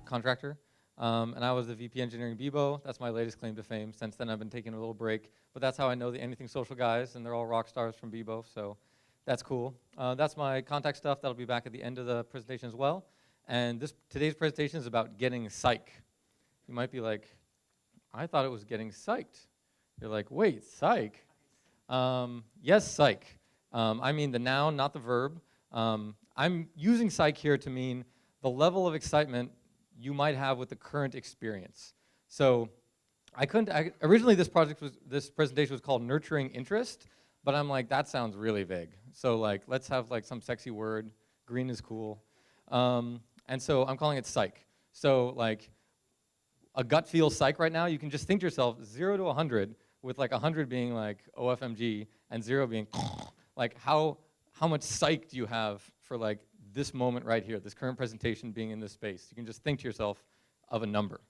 contractor. And I was the VP engineering Bebo. That's my latest claim to fame. Since then, I've been taking a little break. But that's how I know the Anything Social guys, and they're all rock stars from Bebo, so that's cool. That's my contact stuff. That'll be back at the end of the presentation as well. And today's presentation is about getting psych. You might be like, I thought it was getting psyched. You're like, wait, psych? Yes, psych. I mean the noun, not the verb. I'm using psych here to mean the level of excitement you might have with the current experience. So originally this presentation was called Nurturing Interest, but I'm like, that sounds really vague. So like, let's have like some sexy word. Green is cool. And so I'm calling it psych. So like, a gut feel psych right now, you can just think to yourself, 0 to 100, with like 100 being like OFMG, and 0 being like, how much psych do you have for like this moment right here, this current presentation being in this space? You can just think to yourself of a number.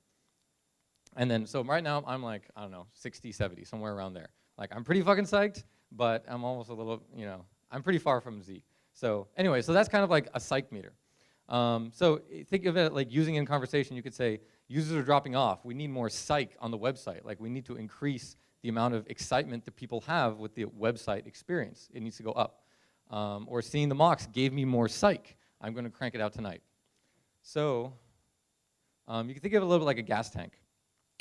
And then, so right now, I'm like, I don't know, 60, 70, somewhere around there. Like, I'm pretty fucking psyched, but I'm almost a little, I'm pretty far from Z. So anyway, so that's kind of like a psych meter. So think of it like using in conversation, you could say, users are dropping off. We need more psych on the website. Like, we need to increase the amount of excitement that people have with the website experience. It needs to go up. Or seeing the mocks gave me more psych. I'm going to crank it out tonight. So you can think of it a little bit like a gas tank.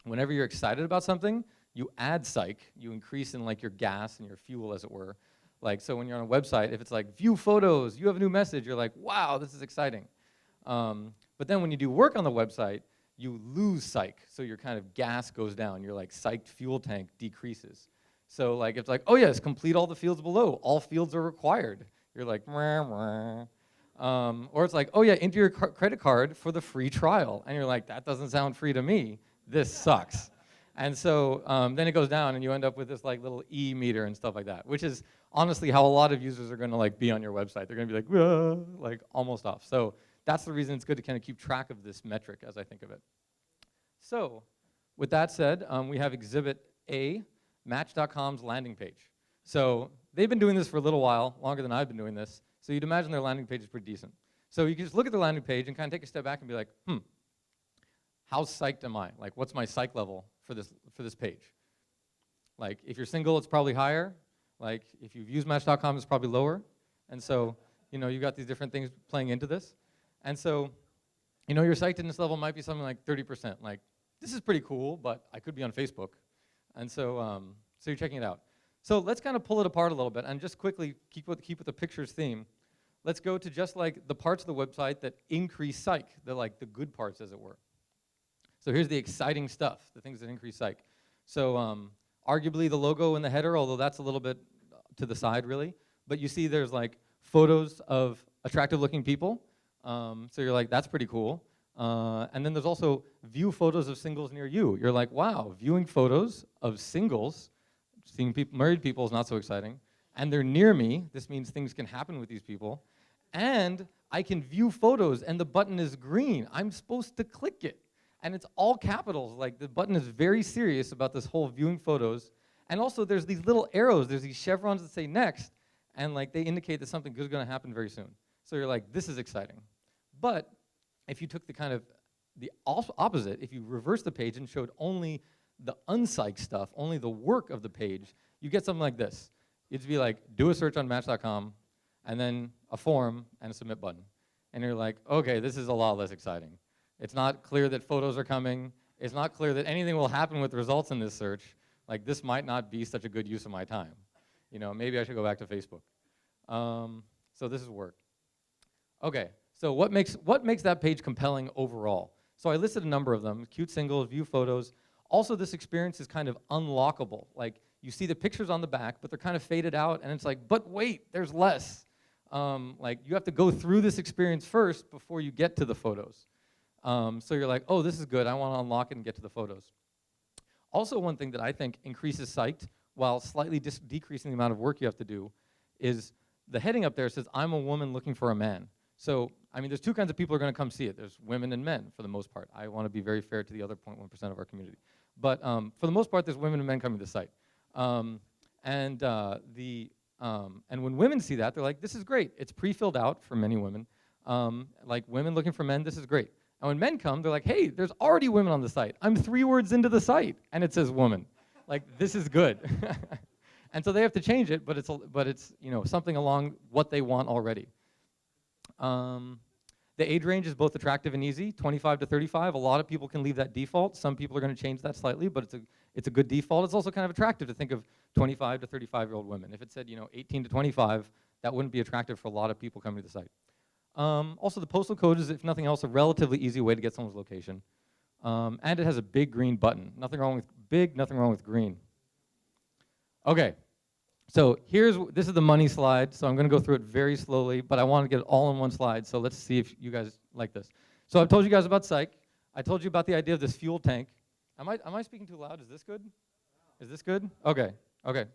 Whenever you're excited about something, you add psych. You increase in like your gas and your fuel, as it were. Like, so when you're on a website, if it's like, view photos, you have a new message, you're like, wow, this is exciting. But then when you do work on the website, you lose psych. So your kind of gas goes down. Your like psyched fuel tank decreases. So like, it's like, oh yes, complete all the fields below. All fields are required. You're like, mwah, mwah. Or it's like, oh yeah, enter your credit card for the free trial. And you're like, that doesn't sound free to me. This sucks. And so then it goes down and you end up with this like little E meter and stuff like that, which is honestly how a lot of users are gonna like be on your website. They're gonna be like almost off. So that's the reason it's good to kind of keep track of this metric as I think of it. So with that said, we have Exhibit A, Match.com's landing page. So they've been doing this for a little while, longer than I've been doing this. So you'd imagine their landing page is pretty decent. So you can just look at the landing page and kind of take a step back and be like, how psyched am I? Like, what's my psych level for this page? Like, if you're single, it's probably higher. Like, if you've used Match.com, it's probably lower. And so, you got these different things playing into this. And so, your psychedness level might be something like 30%. Like, this is pretty cool, but I could be on Facebook. And so, so you're checking it out. So let's kind of pull it apart a little bit and just quickly keep with the pictures theme. Let's go to just like the parts of the website that increase psych, the good parts, as it were. So here's the exciting stuff, the things that increase psych. So arguably the logo in the header, although that's a little bit to the side really, but you see there's like photos of attractive looking people. So you're like, that's pretty cool. And then there's also view photos of singles near you. You're like, wow, viewing photos of singles, seeing married people is not so exciting. And they're near me. This means things can happen with these people. And I can view photos and the button is green. I'm supposed to click it. And it's all capitals. Like, the button is very serious about this whole viewing photos. And also there's these little arrows. There's these chevrons that say next. And like, they indicate that something good is going to happen very soon. So you're like, this is exciting. But if you took the kind of the opposite, if you reverse the page and showed only the unpsych stuff, only the work of the page, you get something like this. It'd be like, do a search on Match.com, and then a form and a submit button. And you're like, okay, this is a lot less exciting. It's not clear that photos are coming. It's not clear that anything will happen with results in this search. Like, this might not be such a good use of my time. Maybe I should go back to Facebook. So this is work. Okay, so what makes that page compelling overall? So I listed a number of them: cute singles, view photos. Also, this experience is kind of unlockable. Like, you see the pictures on the back, but they're kind of faded out, and it's like, but wait, there's less. Like, you have to go through this experience first before you get to the photos. So you're like, oh, this is good. I want to unlock it and get to the photos. Also, one thing that I think increases psyched while slightly decreasing the amount of work you have to do is the heading up there says, I'm a woman looking for a man. So, I mean, there's two kinds of people who are going to come see it. There's women and men, for the most part. I want to be very fair to the other 0.1% of our community. But for the most part, there's women and men coming to the site. And when women see that, they're like, this is great. It's pre-filled out for many women. Like, women looking for men, this is great. And when men come, they're like, hey, there's already women on the site. I'm 3 words into the site, and it says woman. Like, this is good. And so they have to change it, but it's you know, something along what they want already. The age range is both attractive and easy, 25 to 35. A lot of people can leave that default. Some people are going to change that slightly, but it's a good default. It's also kind of attractive to think of 25 to 35-year-old women. If it said, you know, 18 to 25, that wouldn't be attractive for a lot of people coming to the site. Also, the postal code is, if nothing else, a relatively easy way to get someone's location. And it has a big green button. Nothing wrong with big, nothing wrong with green. Okay. So this is the money slide, so I'm going to go through it very slowly, but I want to get it all in one slide, so let's see if you guys like this. So I've told you guys about Psych. I told you about the idea of this fuel tank. Am I speaking too loud? Is this good? Is this good? Okay, okay.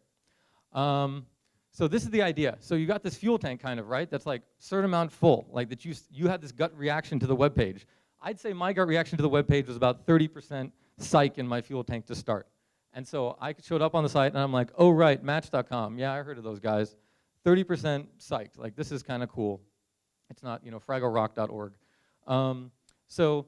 So this is the idea. So you got this fuel tank kind of, right? That's like certain amount full, like that you had this gut reaction to the web page. I'd say my gut reaction to the web page was about 30% Psych in my fuel tank to start. And so I showed up on the site, and I'm like, oh, right, Match.com. Yeah, I heard of those guys. 30% psyched. Like, this is kind of cool. It's not, you know, fragglerock.org. So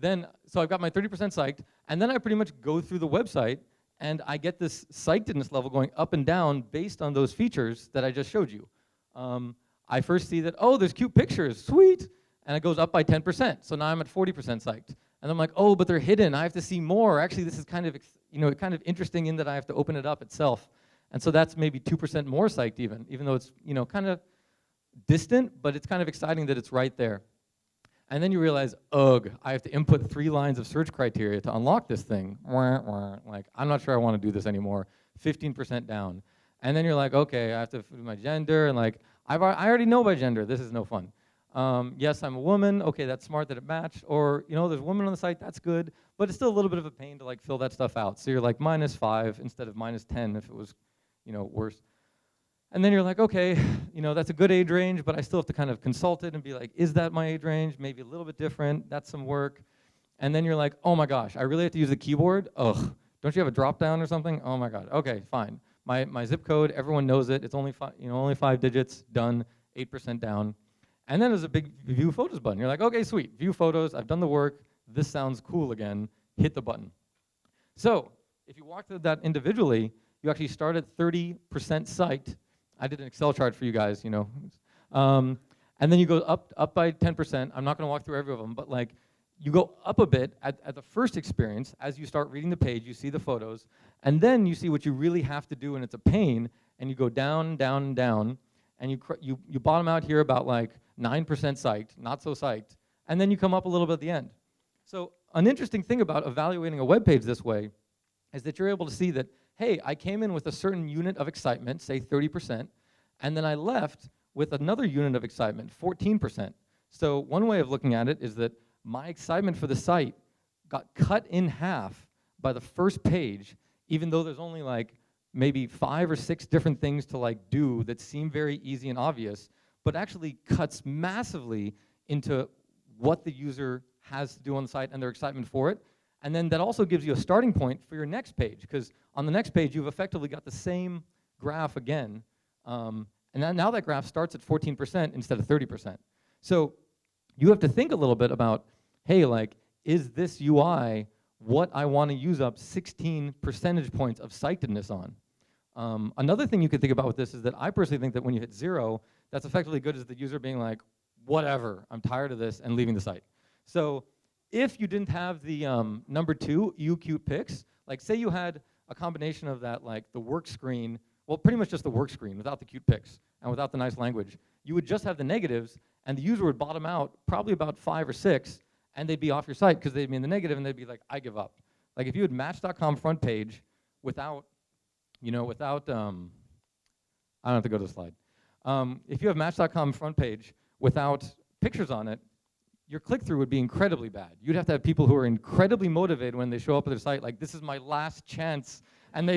I've got my 30% psyched, and then I pretty much go through the website, and I get this psychedness level going up and down based on those features that I just showed you. I first see that, oh, there's cute pictures, sweet, and it goes up by 10%. So now I'm at 40% psyched. And I'm like, oh, but they're hidden. I have to see more. Actually, this is kind of, you know, kind of interesting in that I have to open it up itself. And so that's maybe 2% more psyched even though it's, you know, kind of distant, but it's kind of exciting that it's right there. And then you realize, ugh, I have to input 3 lines of search criteria to unlock this thing. Like, I'm not sure I want to do this anymore. 15% down. And then you're like, okay, I have to do my gender, and like, I already know my gender. This is no fun. Yes, I'm a woman. Okay, that's smart that it matched. Or, you know, there's women on the site. That's good. But it's still a little bit of a pain to like fill that stuff out. So you're like -5 instead of -10 if it was, you know, worse. And then you're like, okay, you know, that's a good age range, but I still have to kind of consult it and be like, is that my age range? Maybe a little bit different. That's some work. And then you're like, oh my gosh, I really have to use the keyboard? Ugh. Don't you have a drop down or something? Oh my god. Okay, fine. My zip code, everyone knows it. It's only only 5 digits. Done. 8% down. And then there's a big view photos button. You're like, okay, sweet, view photos, I've done the work, this sounds cool again, hit the button. So if you walk through that individually, you actually start at 30% psyched. I did an Excel chart for you guys, you know. And then you go up by 10%. I'm not gonna walk through every of them, but like, you go up a bit at the first experience. As you start reading the page, you see the photos, and then you see what you really have to do, and it's a pain, and you go down, down, down, and you bottom out here about like 9% psyched, not so psyched, and then you come up a little bit at the end. So an interesting thing about evaluating a web page this way is that you're able to see that, hey, I came in with a certain unit of excitement, say 30%, and then I left with another unit of excitement, 14%. So one way of looking at it is that my excitement for the site got cut in half by the first page, even though there's only like maybe 5 or 6 different things to like do that seem very easy and obvious, but actually cuts massively into what the user has to do on the site and their excitement for it. And then that also gives you a starting point for your next page, because on the next page, you've effectively got the same graph again. And now that graph starts at 14% instead of 30%. So you have to think a little bit about, hey, like, is this UI what I want to use up 16 percentage points of psychedness on? Another thing you could think about with this is that I personally think that when you hit 0, that's effectively good as the user being like, whatever, I'm tired of this, and leaving the site. So if you didn't have the number 2, cute pics, like say you had a combination of that, like the work screen, well, pretty much just the work screen without the cute pics and without the nice language, you would just have the negatives, and the user would bottom out probably about 5 or 6, and they'd be off your site because they'd be in the negative, and they'd be like, I give up. Like if you had Match.com front page without, you know, without, I don't have to go to the slide. If you have Match.com front page without pictures on it, your click-through would be incredibly bad. You'd have to have people who are incredibly motivated when they show up at their site, like, this is my last chance, and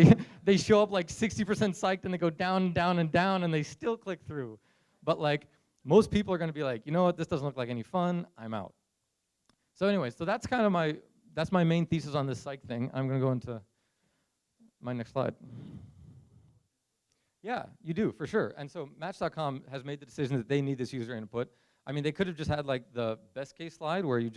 they show up like 60% psyched, and they go down and down and down, and they still click through. But like, most people are gonna be like, you know what, this doesn't look like any fun, I'm out. So anyway, so that's kind of that's my main thesis on this Psych thing. I'm gonna go into my next slide. Yeah, you do, for sure. And so Match.com has made the decision that they need this user input. I mean, they could have just had like the best case slide where it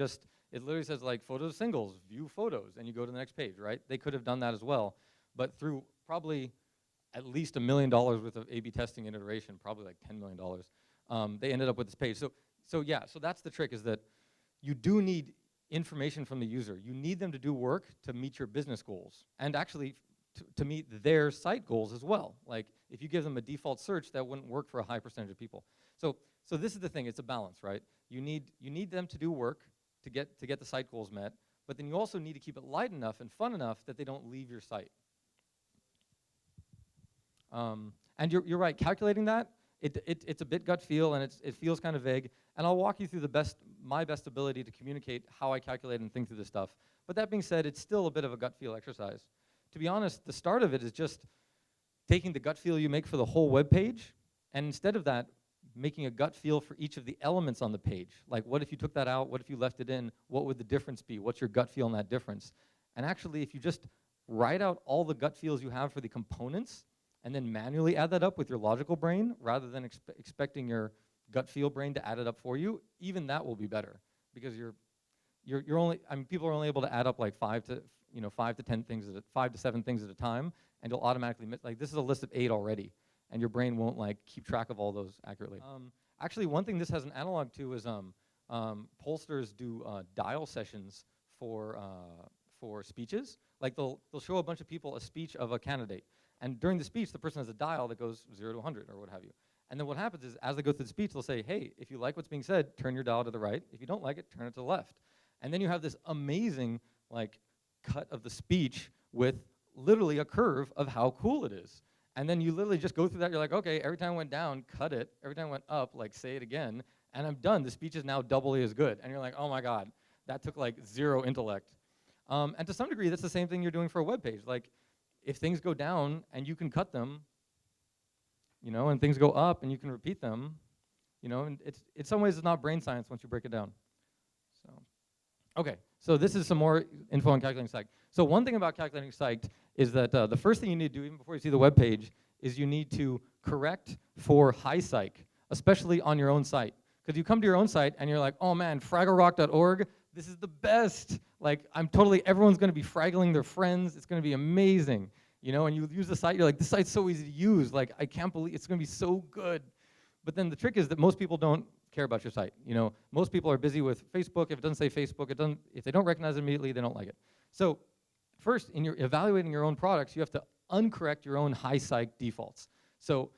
literally says like photos of singles, view photos, and you go to the next page, right? They could have done that as well, but through probably at least $1 million worth of A/B testing and iteration, probably like $10 million, they ended up with this page. So that's the trick, is that you do need information from the user. You need them to do work to meet your business goals, and actually to meet their site goals as well. Like, if you give them a default search, that wouldn't work for a high percentage of people. So this is the thing, it's a balance, right? You need them to do work to get the site goals met, but then you also need to keep it light enough and fun enough that they don't leave your site. And you're right, calculating that, it's a bit gut feel, and it feels kind of vague, and I'll walk you through my best ability to communicate how I calculate and think through this stuff. But that being said, it's still a bit of a gut feel exercise. To be honest, the start of it is just taking the gut feel you make for the whole web page, and instead of that, making a gut feel for each of the elements on the page. Like, what if you took that out? What if you left it in? What would the difference be? What's your gut feel in that difference? And actually, if you just write out all the gut feels you have for the components, and then manually add that up with your logical brain, rather than expecting your gut feel brain to add it up for you, even that will be better, because people are only able to add up like 5 to 7 things at a time, and you'll automatically like, this is a list of 8 already, and your brain won't like keep track of all those accurately. Actually, one thing this has an analog to is pollsters do dial sessions for speeches. Like, they'll show a bunch of people a speech of a candidate, and during the speech, the person has a dial that goes 0 to 100 or what have you. And then what happens is, as they go through the speech, they'll say, hey, if you like what's being said, turn your dial to the right. If you don't like it, turn it to the left. And then you have this amazing like cut of the speech with literally a curve of how cool it is. And then you literally just go through that. You're like, okay, every time it went down, cut it. Every time it went up, like, say it again. And I'm done. The speech is now doubly as good. And you're like, oh my God, that took like 0 intellect. And to some degree, that's the same thing you're doing for a web page. Like, if things go down and you can cut them, and things go up and you can repeat them, and in some ways it's not brain science once you break it down. So, okay, so this is some more info on calculating Psych. So one thing about calculating Psych is that the first thing you need to do, even before you see the web page, is you need to correct for high Psych, especially on your own site. Because you come to your own site and you're like, oh man, fragglerock.org, this is the best. Like, everyone's gonna be fraggling their friends, it's gonna be amazing. And you use the site, you're like, this site's so easy to use, like, I can't believe it's gonna be so good. But then the trick is that most people don't care about your site. Most people are busy with Facebook. If it doesn't say Facebook, if they don't recognize it immediately, they don't like it. So first, in your evaluating your own products, you have to uncorrect your own high Psych defaults. So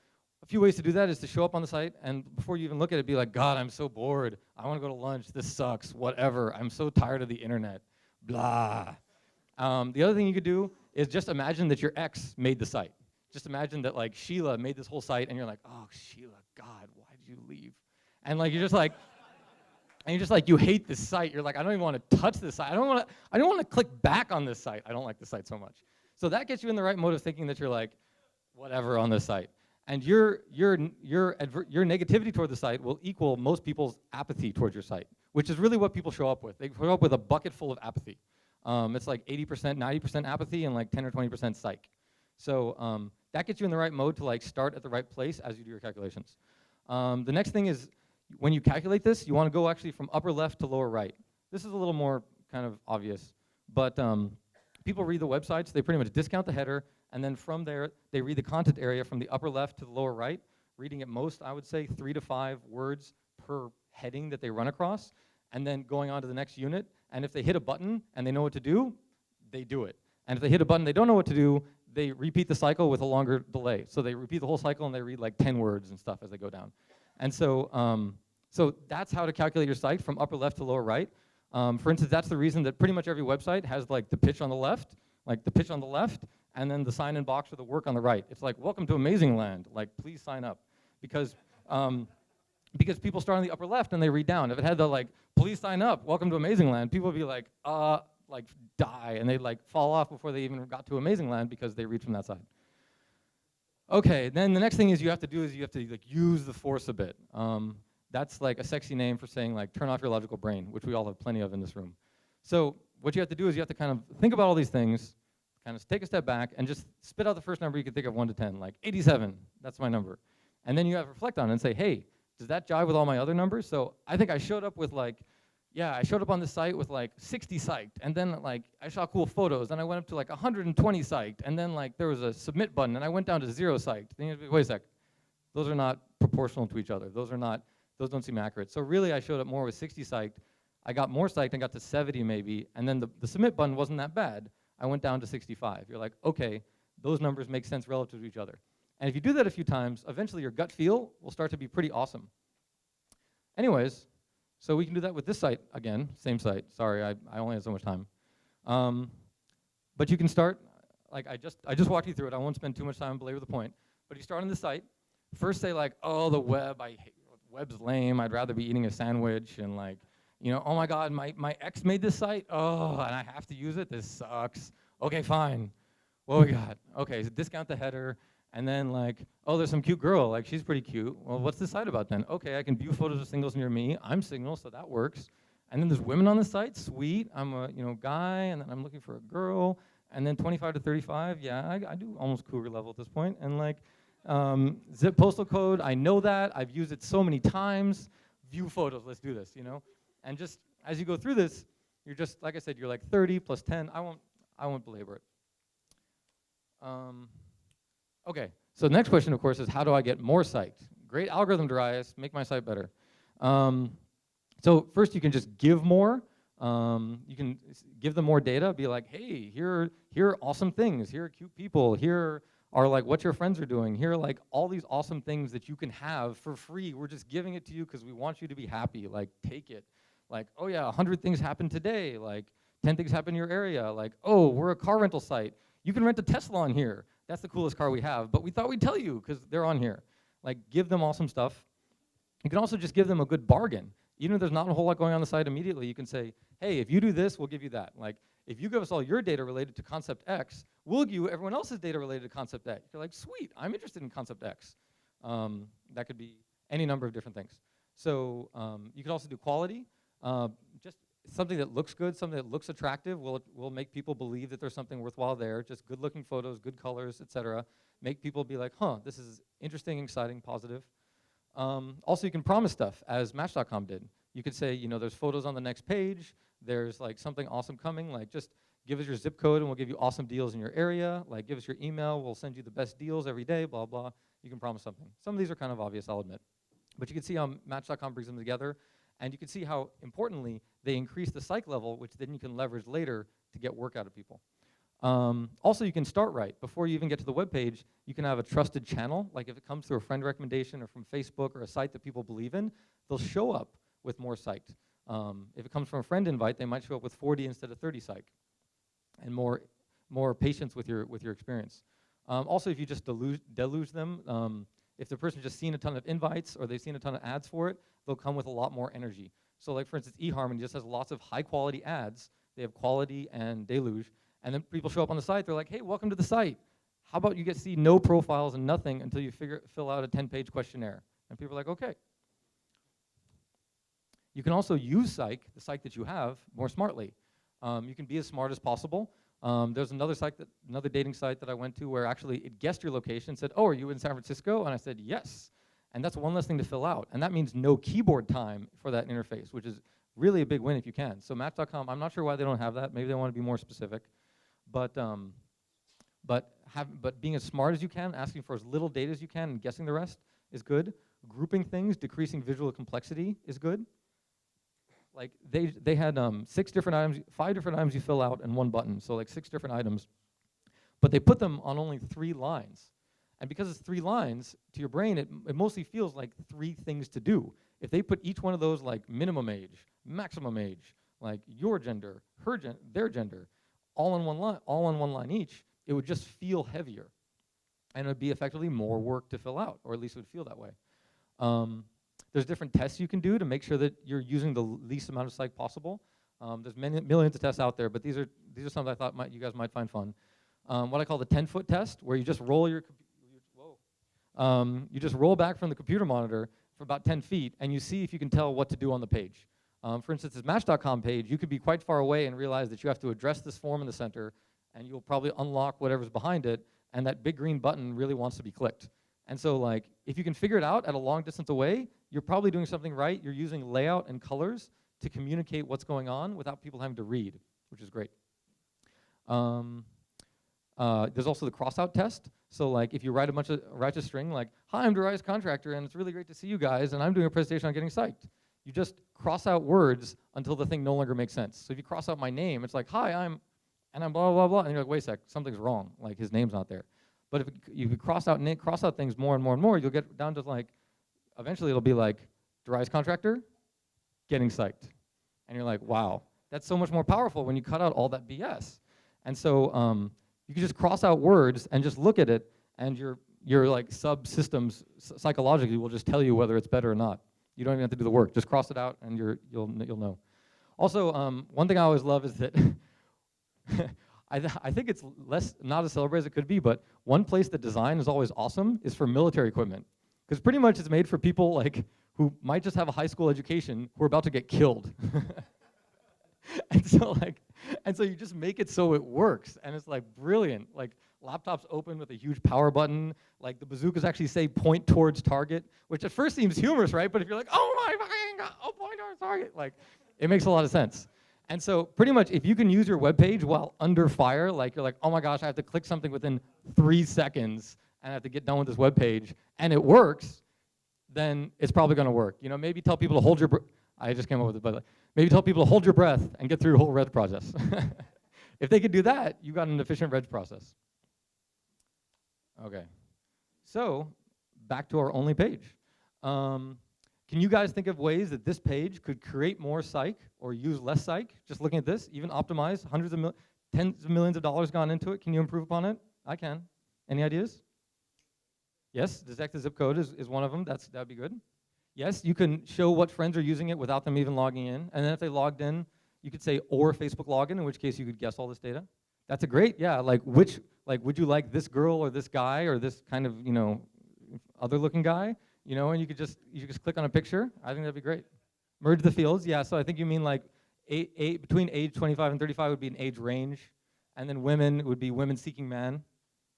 a few ways to do that is to show up on the site, and before you even look at it, be like, God, I'm so bored. I want to go to lunch. This sucks. Whatever. I'm so tired of the internet. Blah. The other thing you could do is just imagine that your ex made the site. Just imagine that, like, Sheila made this whole site, and you're like, oh, Sheila, God, why did you leave? And like, you're just like, you hate this site. You're like, I don't even want to touch this site. I don't want to click back on this site. I don't like this site so much. So that gets you in the right mode of thinking that you're like, whatever on this site. And your negativity toward the site will equal most people's apathy towards your site, which is really what people show up with. They show up with a bucket full of apathy. It's like 80%, 90% apathy and like 10 or 20% Psych. So that gets you in the right mode to like start at the right place as you do your calculations. The next thing is, when you calculate this, you want to go actually from upper left to lower right. This is a little more kind of obvious, but people read the websites, they pretty much discount the header, and then from there, they read the content area from the upper left to the lower right, reading at most, I would say, 3 to 5 words per heading that they run across, and then going on to the next unit. And if they hit a button and they know what to do, they do it. And if they hit a button they don't know what to do, they repeat the cycle with a longer delay. So they repeat the whole cycle and they read like 10 words and stuff as they go down. And so, so that's how to calculate your site from upper left to lower right. For instance, that's the reason that pretty much every website has like the pitch on the left, and then the sign-in box or the work on the right. It's like, welcome to Amazing Land, like, please sign up. Because people start on the upper left and they read down. If it had the like, please sign up, welcome to Amazing Land, people would be like die, and they'd like fall off before they even got to Amazing Land because they read from that side. Okay, then the next thing you have to like use the force a bit. That's like a sexy name for saying like turn off your logical brain, which we all have plenty of in this room. So what you have to do is you have to kind of think about all these things, kind of take a step back and just spit out the first number you can think of 1 to 10, like 87, that's my number. And then you have to reflect on it and say, hey, does that jive with all my other numbers? So I think I showed up with like, I showed up on the site with like 60 psyched, and then like I saw cool photos, and I went up to like 120 psyched, and then like there was a submit button, and I went down to 0 psyched. Then wait a sec, those are not proportional to each other. Those don't seem accurate. So really I showed up more with 60 psyched. I got more psyched and got to 70 maybe, and then the submit button wasn't that bad. I went down to 65. You're like, okay, those numbers make sense relative to each other. And if you do that a few times, eventually your gut feel will start to be pretty awesome. Anyways, so we can do that with this site again, same site. Sorry, I only had so much time. But you can start, like I just walked you through it. I won't spend too much time and belabor the point. But you start on the site. First say like, oh, the web, web's lame. I'd rather be eating a sandwich, and like, you know, oh my God, my ex made this site. Oh, and I have to use it. This sucks. Okay, fine. What we got? Okay, so discount the header. And then like, oh, there's some cute girl, like she's pretty cute. Well, what's the site about then? Okay, I can view photos of singles near me. I'm single, so that works. And then there's women on the site, sweet. I'm a guy, and then I'm looking for a girl. And then 25 to 35, yeah, I do almost cougar level at this point. And like, zip postal code, I know that. I've used it so many times. View photos, let's do this, you know? And just as you go through this, you're just, like I said, you're like 30 plus 10. I won't belabor it. Okay, so the next question, of course, is how do I get more psyched? Great algorithm, Darius, make my site better. So first you can just give more. You can give them more data, be like, hey, here are awesome things, here are cute people, here are like what your friends are doing, here are like all these awesome things that you can have for free. We're just giving it to you because we want you to be happy, like take it. Like, oh yeah, 100 things happened today, like 10 things happened in your area, like, oh, we're a car rental site. You can rent a Tesla on here. That's the coolest car we have, but we thought we'd tell you because they're on here. Like, give them awesome stuff. You can also just give them a good bargain. Even if there's not a whole lot going on the site immediately, you can say, hey, if you do this, we'll give you that. Like, if you give us all your data related to concept X, we'll give you everyone else's data related to concept X. You're like, sweet, I'm interested in concept X. That could be any number of different things. So you can also do quality. Just something that looks good, something that looks attractive will make people believe that there's something worthwhile there. Just good looking photos, good colors, etc. Make people be like, huh, this is interesting, exciting, positive. Also, you can promise stuff, as Match.com did. You could say, you know, there's photos on the next page. There's like something awesome coming. Like, just give us your zip code and we'll give you awesome deals in your area. Like, give us your email. We'll send you the best deals every day, blah, blah. You can promise something. Some of these are kind of obvious, I'll admit. But you can see how Match.com brings them together. And you can see how, importantly, they increase the psych level, which then you can leverage later to get work out of people. Also, you can start right. Before you even get to the web page, you can have a trusted channel. Like if it comes through a friend recommendation or from Facebook or a site that people believe in, they'll show up with more psyched. If it comes from a friend invite, they might show up with 40 instead of 30 psych, and more patience with your experience. Also, if you just deluge them, if the person's just seen a ton of invites or they've seen a ton of ads for it, they'll come with a lot more energy. So like for instance, eHarmony just has lots of high quality ads. They have quality and deluge. And then people show up on the site, they're like, hey, welcome to the site. How about you get to see no profiles and nothing until you fill out a 10-page questionnaire? And people are like, okay. You can also use Psych, the Psych that you have, more smartly. You can be as smart as possible. There's another dating site that I went to where actually it guessed your location and said, oh, are you in San Francisco? And I said, yes. And that's one less thing to fill out. And that means no keyboard time for that interface, which is really a big win if you can. So Match.com, I'm not sure why they don't have that. Maybe they want to be more specific. But being as smart as you can, asking for as little data as you can, and guessing the rest is good. Grouping things, decreasing visual complexity is good. Like they had 5 different items you fill out and one button, so like 6 different items. But they put them on only 3 lines. And because it's 3 lines, to your brain, it mostly feels like 3 things to do. If they put each one of those like minimum age, maximum age, like your gender, their gender, all on one line each, it would just feel heavier. And it would be effectively more work to fill out, or at least it would feel that way. There's different tests you can do to make sure that you're using the least amount of psych possible. There's millions of tests out there, but these are some that I thought you guys might find fun. What I call the 10-foot test, where you just roll you just roll back from the computer monitor for about 10 feet, and you see if you can tell what to do on the page. For instance, this Match.com page, you could be quite far away and realize that you have to address this form in the center, and you'll probably unlock whatever's behind it, and that big green button really wants to be clicked. And so, like, if you can figure it out at a long distance away, you're probably doing something right. You're using layout and colors to communicate what's going on without people having to read, which is great. There's also the crossout test. So like if you write a string like, hi, I'm Darius Contractor, and it's really great to see you guys, and I'm doing a presentation on getting psyched. You just cross out words until the thing no longer makes sense. So if you cross out my name, it's like, hi, I'm blah, blah, blah, and you're like, wait a sec, something's wrong, like his name's not there. But if you cross out things more and more and more, you'll get down to like, eventually it'll be like, Darius Contractor, getting psyched. And you're like, wow, that's so much more powerful when you cut out all that BS. And so you can just cross out words and just look at it, and your like subsystems psychologically will just tell you whether it's better or not. You don't even have to do the work. Just cross it out, and you'll know. Also, one thing I always love is that I think it's not as celebrated as it could be, but one place that design is always awesome is for military equipment, because pretty much it's made for people like who might just have a high school education who are about to get killed. And so you just make it so it works, and it's like brilliant. Like laptops open with a huge power button. Like the bazookas actually say point towards target, which at first seems humorous, right? But if you're like, oh my fucking god, oh, point towards target, like it makes a lot of sense. And so pretty much if you can use your web page while under fire, like you're like, oh my gosh, I have to click something within 3 seconds and I have to get done with this web page, and it works, then it's probably going to work. You know, maybe tell people to hold your I just came up with it, but maybe tell people to hold your breath and get through your whole reg process. If they could do that, you got an efficient reg process. Okay, so back to our only page. Can you guys think of ways that this page could create more psych or use less psych? Just looking at this, even optimize, tens of millions of dollars gone into it. Can you improve upon it? I can. Any ideas? Yes, detect the zip code is one of them. That'd be good. Yes, you can show what friends are using it without them even logging in. And then if they logged in, you could say, or Facebook login, in which case you could guess all this data. That's a great, yeah, would you like this girl or this guy or this kind of, other looking guy? And you could just click on a picture. I think that'd be great. Merge the fields, yeah, so I think you mean like between age 25 and 35 would be an age range. And then women would be women seeking man.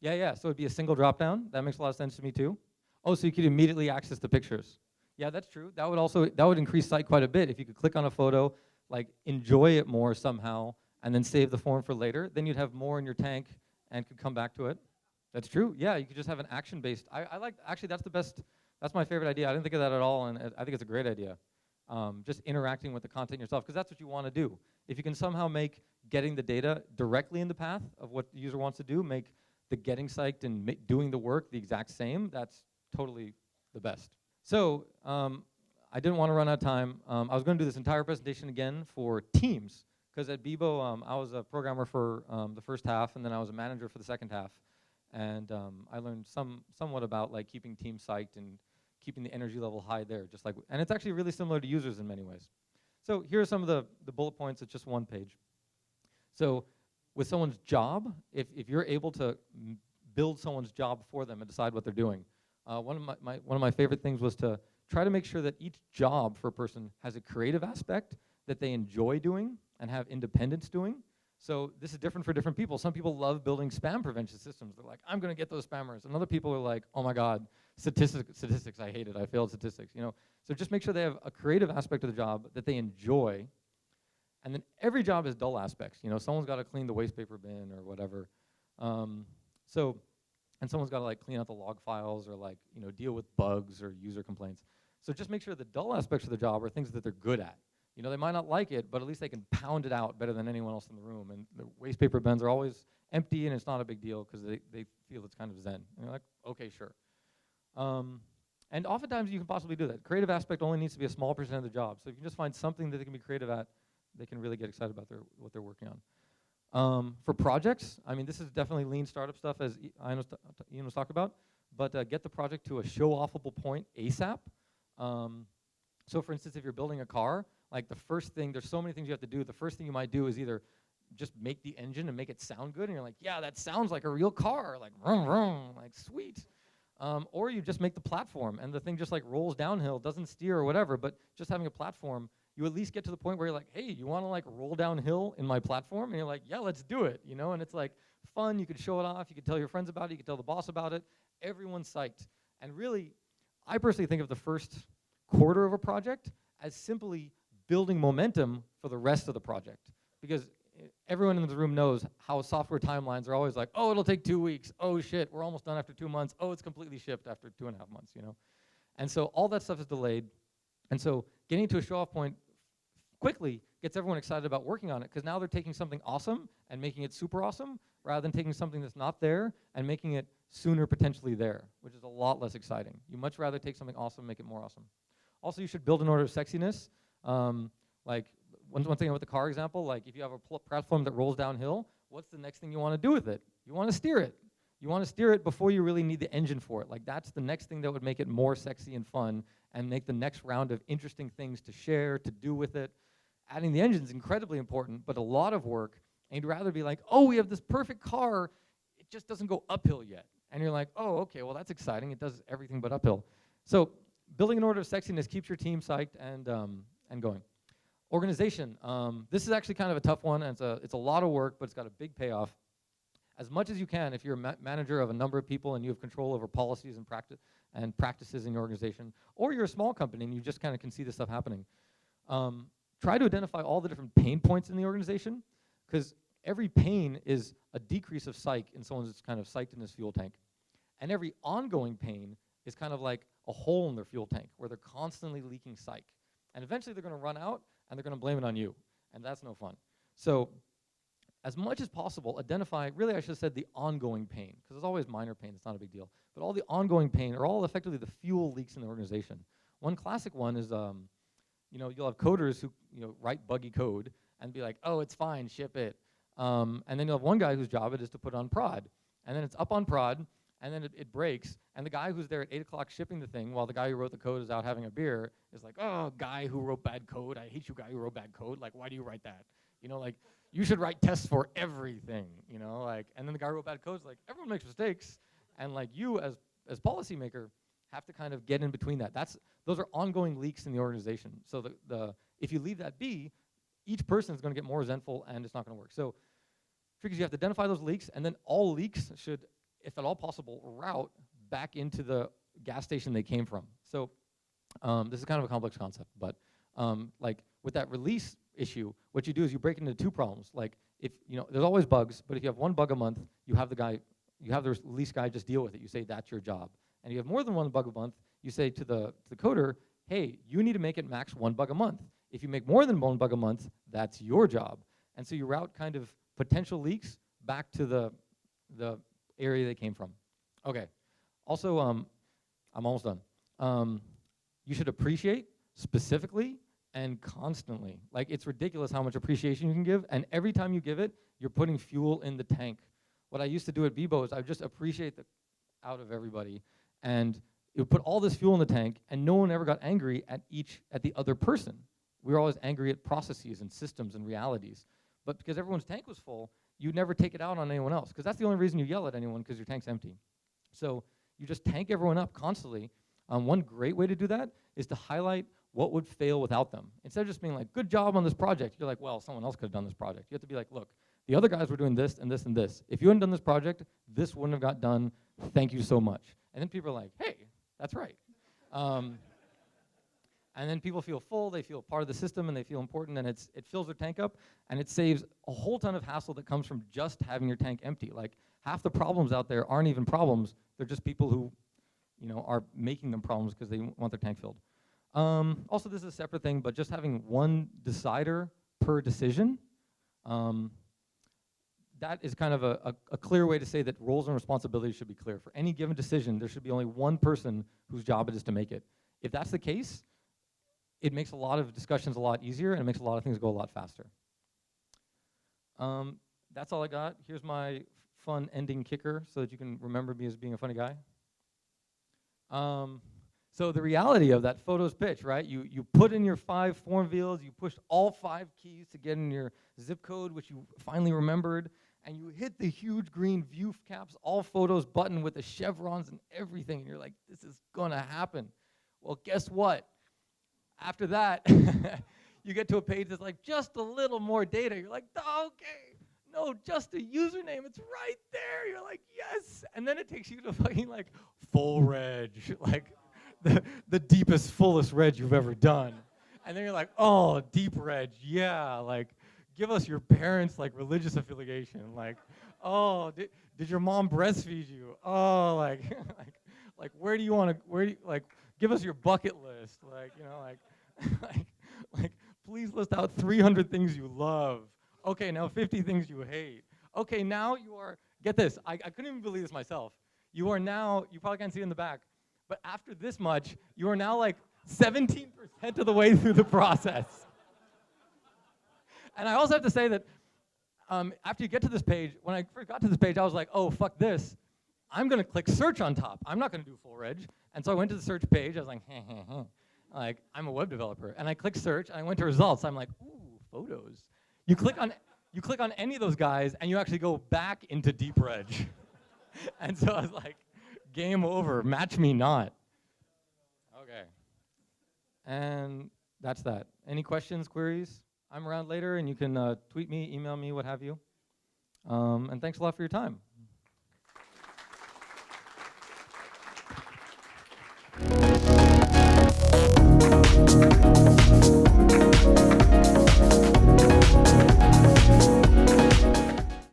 Yeah, so it'd be a single dropdown. That makes a lot of sense to me too. Oh, so you could immediately access the pictures. Yeah, that's true. That would increase psych quite a bit if you could click on a photo, like enjoy it more somehow, and then save the form for later. Then you'd have more in your tank and could come back to it. That's true. Yeah, you could just have an action-based. Actually, that's the best. That's my favorite idea. I didn't think of that at all, and I think it's a great idea. Just interacting with the content yourself, because that's what you want to do. If you can somehow make getting the data directly in the path of what the user wants to do, make the getting psyched and doing the work the exact same, that's totally the best. So I didn't want to run out of time. I was going to do this entire presentation again for teams, because at Bebo, I was a programmer for the first half, and then I was a manager for the second half. And I learned somewhat about like keeping teams psyched and keeping the energy level high there, and it's actually really similar to users in many ways. So here are some of the bullet points. It's just one page. So with someone's job, if you're able to build someone's job for them and decide what they're doing, one of my favorite things was to try to make sure that each job for a person has a creative aspect that they enjoy doing and have independence doing. So this is different for different people. Some people love building spam prevention systems. They're like, I'm going to get those spammers. And other people are like, oh my God, statistics, I hate it. I failed statistics. So just make sure they have a creative aspect of the job that they enjoy. And then every job has dull aspects. Someone's got to clean the waste paper bin or whatever. And someone's got to like clean out the log files or like deal with bugs or user complaints. So just make sure the dull aspects of the job are things that they're good at. They might not like it, but at least they can pound it out better than anyone else in the room. And the waste paper bins are always empty, and it's not a big deal because they feel it's kind of zen. And you're like, okay, sure. And oftentimes you can possibly do that. Creative aspect only needs to be a small percent of the job. So if you can just find something that they can be creative at, they can really get excited about what they're working on. For projects, this is definitely lean startup stuff, as Ian was talking about, but get the project to a show-offable point ASAP. So for instance, if you're building a car, like the first thing, there's so many things you have to do. The first thing you might do is either just make the engine and make it sound good, and you're like, yeah, that sounds like a real car, like vroom, vroom, like sweet. Or you just make the platform, and the thing just like rolls downhill, doesn't steer or whatever, but just having a platform, you at least get to the point where you're like, hey, you want to like roll downhill in my platform? And you're like, yeah, let's do it, and it's like fun. You could show it off. You could tell your friends about it. You could tell the boss about it. Everyone's psyched. And really, I personally think of the first quarter of a project as simply building momentum for the rest of the project. Because everyone in this room knows how software timelines are always like, oh, it'll take 2 weeks. Oh, shit, we're almost done after 2 months. Oh, it's completely shipped after 2.5 months, you know? And so all that stuff is delayed. And so getting to a show-off point quickly gets everyone excited about working on it, because now they're taking something awesome and making it super awesome, rather than taking something that's not there and making it sooner potentially there, which is a lot less exciting. You much rather take something awesome and make it more awesome. Also, you should build an order of sexiness. Like, one thing with the car example, like if you have a platform that rolls downhill, what's the next thing you want to do with it? You want to steer it. You want to steer it before you really need the engine for it. Like, that's the next thing that would make it more sexy and fun and make the next round of interesting things to share, to do with it. Adding the engine is incredibly important, but a lot of work. And you'd rather be like, oh, we have this perfect car, it just doesn't go uphill yet. And you're like, oh, okay, well, that's exciting. It does everything but uphill. So building an order of sexiness keeps your team psyched and going. Organization. This is actually kind of a tough one, and it's a lot of work, but it's got a big payoff. As much as you can, if you're a manager of a number of people and you have control over policies and practices in your organization, or you're a small company and you just kind of can see this stuff happening, try to identify all the different pain points in the organization, because every pain is a decrease of psych in someone that's kind of psyched in this fuel tank. And every ongoing pain is kind of like a hole in their fuel tank where they're constantly leaking psych. And eventually they're going to run out and they're going to blame it on you. And that's no fun. So as much as possible, identify, really I should have said the ongoing pain, because there's always minor pain, it's not a big deal. But all the ongoing pain are all effectively the fuel leaks in the organization. One classic one is, you'll have coders who write buggy code and be like, oh, it's fine, ship it. And then you'll have one guy whose job it is to put it on prod. And then it's up on prod, and then it breaks. And the guy who's there at 8 o'clock shipping the thing while the guy who wrote the code is out having a beer is like, oh, guy who wrote bad code, I hate you, guy who wrote bad code. Like, why do you write that? Like, you should write tests for everything, and then the guy who wrote bad code is like, everyone makes mistakes. And like, you as policymaker have to kind of get in between that. Those are ongoing leaks in the organization. So if you leave that be, each person is going to get more resentful and it's not going to work. So trick is you have to identify those leaks, and then all leaks should, if at all possible, route back into the gas station they came from. So this is kind of a complex concept, but like with that release issue, what you do is you break it into two problems. Like, if there's always bugs, but if you have one bug a month, you have the release guy just deal with it. You say that's your job. And you have more than one bug a month, you say to the coder, hey, you need to make it max 1 bug a month. If you make more than 1 bug a month, that's your job. And so you route kind of potential leaks back to the area they came from. Okay. Also, I'm almost done. You should appreciate specifically and constantly. Like, it's ridiculous how much appreciation you can give, and every time you give it, you're putting fuel in the tank. What I used to do at Bebo is I would just appreciate the out of everybody, and it would put all this fuel in the tank, and no one ever got angry at the other person. We were always angry at processes and systems and realities. But because everyone's tank was full, you'd never take it out on anyone else, because that's the only reason you yell at anyone, because your tank's empty. So you just tank everyone up constantly. One great way to do that is to highlight what would fail without them. Instead of just being like, good job on this project, you're like, well, someone else could have done this project. You have to be like, look, the other guys were doing this and this and this. If you hadn't done this project, this wouldn't have got done. Thank you so much. And then people are like, hey, that's right. And then people feel full, they feel part of the system, and they feel important, and it fills their tank up, and it saves a whole ton of hassle that comes from just having your tank empty. Like, half the problems out there aren't even problems. They're just people who are making them problems because they want their tank filled. Also, this is a separate thing, but just having one decider per decision, that is kind of a clear way to say that roles and responsibilities should be clear. For any given decision, there should be only one person whose job it is to make it. If that's the case, it makes a lot of discussions a lot easier, and it makes a lot of things go a lot faster. That's all I got. Here's my fun ending kicker so that you can remember me as being a funny guy. So the reality of that photos pitch, right? You put in your 5 form fields, you pushed all 5 keys to get in your zip code, which you finally remembered, and you hit the huge green view caps all photos button with the chevrons and everything, and you're like, this is gonna happen. Well, guess what? After that, you get to a page that's like, just a little more data. You're like, okay, no, just a username. It's right there. You're like, yes. And then it takes you to fucking like full reg, like the deepest, fullest reg you've ever done. And then you're like, oh, deep reg, yeah, like, give us your parents' like religious affiliation. Like, oh, did your mom breastfeed you? Oh, like, like where do you want to, like, give us your bucket list. Like, you know, like, like, please list out 300 things you love. Okay, now 50 things you hate. Okay, now you are, get this, I couldn't even believe this myself. You are now, you probably can't see it in the back, but after this much, you are now like 17% of the way through the process. And I also have to say that after you get to this page, when I first got to this page, I was like, oh, fuck this. I'm going to click search on top. I'm not going to do full reg. And so I went to the search page. I was like, like, I'm a web developer. And I clicked search, and I went to results. I'm like, ooh, photos. You click on any of those guys, and you actually go back into deep reg. And so I was like, game over. Match me not. Okay. And that's that. Any questions, queries? I'm around later, and you can tweet me, email me, what have you. And thanks a lot for your time.